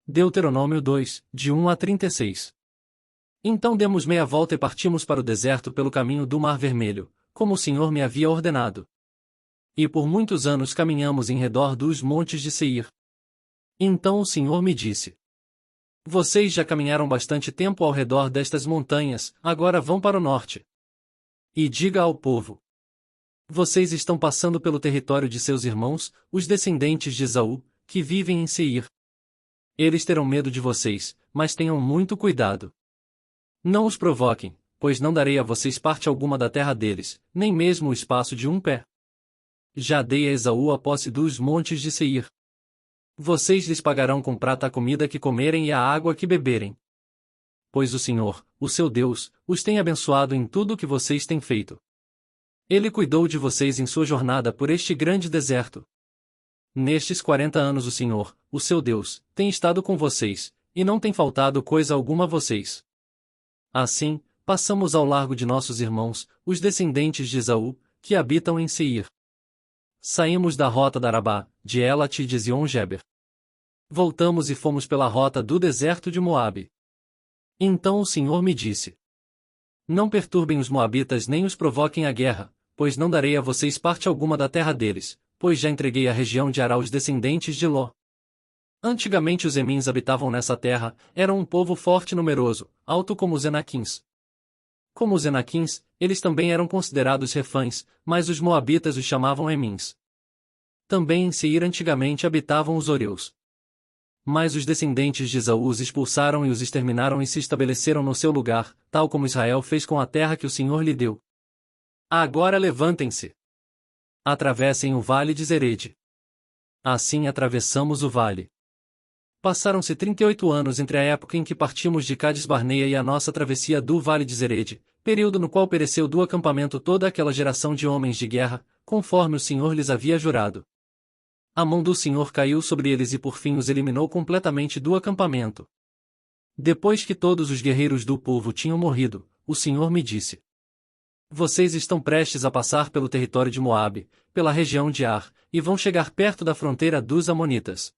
Deuteronômio 2, de 1 a 36. Então demos meia volta e partimos para o deserto pelo caminho do Mar Vermelho, como o Senhor me havia ordenado. E por muitos anos caminhamos em redor dos montes de Seir. Então o Senhor me disse: Vocês já caminharam bastante tempo ao redor destas montanhas, agora vão para o norte. E diga ao povo: Vocês estão passando pelo território de seus irmãos, os descendentes de Esaú, que vivem em Seir. Eles terão medo de vocês, mas tenham muito cuidado. Não os provoquem, pois não darei a vocês parte alguma da terra deles, nem mesmo o espaço de um pé. Já dei a Esaú a posse dos montes de Seir. Vocês lhes pagarão com prata a comida que comerem e a água que beberem. Pois o Senhor, o seu Deus, os tem abençoado em tudo o que vocês têm feito. Ele cuidou de vocês em sua jornada por este grande deserto. Nestes 40 anos o Senhor, o seu Deus, tem estado com vocês, e não tem faltado coisa alguma a vocês. Assim, passamos ao largo de nossos irmãos, os descendentes de Esaú, que habitam em Seir. Saímos da rota da Arabá, de Elat e de Ezion-Geber. Voltamos e fomos pela rota do deserto de Moabe. Então o Senhor me disse: Não perturbem os moabitas nem os provoquem à guerra, pois não darei a vocês parte alguma da terra deles, pois já entreguei a região de Ará aos descendentes de Ló. Antigamente os Emins habitavam nessa terra, eram um povo forte e numeroso, alto como os Enaquins. Como os Enaquins, eles também eram considerados refães, mas os moabitas os chamavam Emins. Também em Seir antigamente habitavam os Oreus. Mas os descendentes de Esaú os expulsaram e os exterminaram e se estabeleceram no seu lugar, tal como Israel fez com a terra que o Senhor lhe deu. Agora levantem-se. Atravessem o vale de Zerede. Assim atravessamos o vale. Passaram-se 38 anos entre a época em que partimos de Cades-Barneia e a nossa travessia do vale de Zerede, período no qual pereceu do acampamento toda aquela geração de homens de guerra, conforme o Senhor lhes havia jurado. A mão do Senhor caiu sobre eles e por fim os eliminou completamente do acampamento. Depois que todos os guerreiros do povo tinham morrido, o Senhor me disse: Vocês estão prestes a passar pelo território de Moabe, pela região de Ar, e vão chegar perto da fronteira dos Amonitas.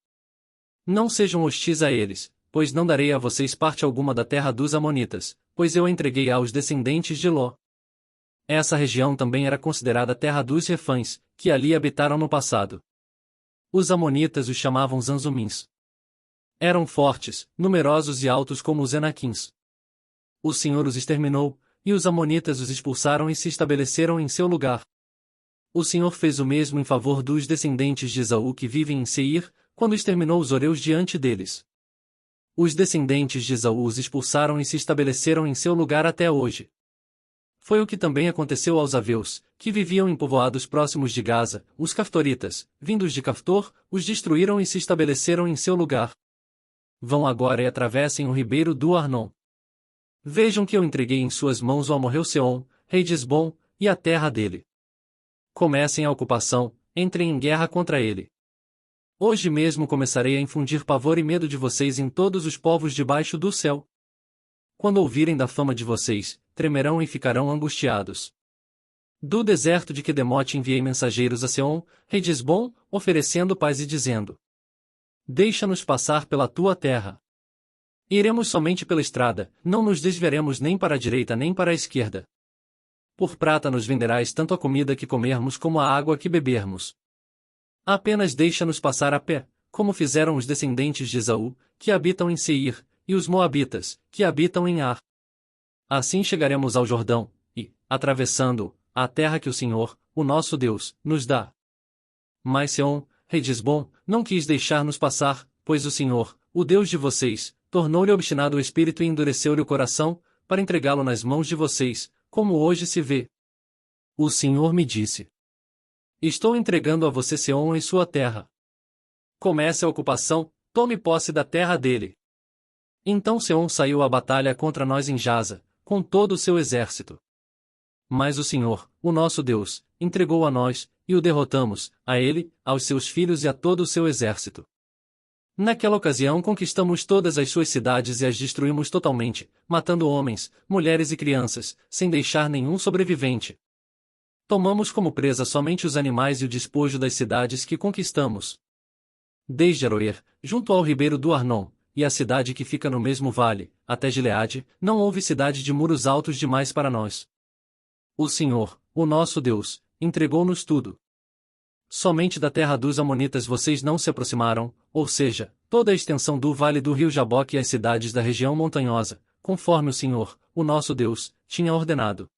Não sejam hostis a eles, pois não darei a vocês parte alguma da terra dos Amonitas, pois eu a entreguei aos descendentes de Ló. Essa região também era considerada terra dos refães, que ali habitaram no passado. Os Amonitas os chamavam Zanzumins. Eram fortes, numerosos e altos como os Enaquins. O Senhor os exterminou, e os Amonitas os expulsaram e se estabeleceram em seu lugar. O Senhor fez o mesmo em favor dos descendentes de Esaú que vivem em Seir, quando exterminou os Oreus diante deles. Os descendentes de Esaú os expulsaram e se estabeleceram em seu lugar até hoje. Foi o que também aconteceu aos Aveus, que viviam em povoados próximos de Gaza, os Caftoritas, vindos de Caftor, os destruíram e se estabeleceram em seu lugar. Vão agora e atravessem o ribeiro do Arnon. Vejam que eu entreguei em suas mãos o amorreu Seom, rei de Esbom, e a terra dele. Comecem a ocupação, entrem em guerra contra ele. Hoje mesmo começarei a infundir pavor e medo de vocês em todos os povos debaixo do céu. Quando ouvirem da fama de vocês, tremerão e ficarão angustiados. Do deserto de Quedemote enviei mensageiros a Seom, rei de Esbom, oferecendo paz e dizendo: Deixa-nos passar pela tua terra. Iremos somente pela estrada, não nos desviaremos nem para a direita nem para a esquerda. Por prata nos venderás tanto a comida que comermos como a água que bebermos. Apenas deixa-nos passar a pé, como fizeram os descendentes de Esaú, que habitam em Seir, e os moabitas, que habitam em Ar. Assim chegaremos ao Jordão, e, atravessando-o, à terra que o Senhor, o nosso Deus, nos dá. Mas Seom, rei de Esbom, não quis deixar-nos passar, pois o Senhor, o Deus de vocês, tornou-lhe obstinado o espírito e endureceu-lhe o coração, para entregá-lo nas mãos de vocês, como hoje se vê. O Senhor me disse: Estou entregando a você Seom e sua terra. Comece a ocupação, tome posse da terra dele. Então Seom saiu à batalha contra nós em Jaza, com todo o seu exército. Mas o Senhor, o nosso Deus, entregou a nós, e o derrotamos, a ele, aos seus filhos e a todo o seu exército. Naquela ocasião conquistamos todas as suas cidades e as destruímos totalmente, matando homens, mulheres e crianças, sem deixar nenhum sobrevivente. Tomamos como presa somente os animais e o despojo das cidades que conquistamos. Desde Aroer, junto ao ribeiro do Arnon, e a cidade que fica no mesmo vale, até Gileade, não houve cidade de muros altos demais para nós. O Senhor, o nosso Deus, entregou-nos tudo. Somente da terra dos Amonitas vocês não se aproximaram, ou seja, toda a extensão do vale do rio Jaboque e as cidades da região montanhosa, conforme o Senhor, o nosso Deus, tinha ordenado.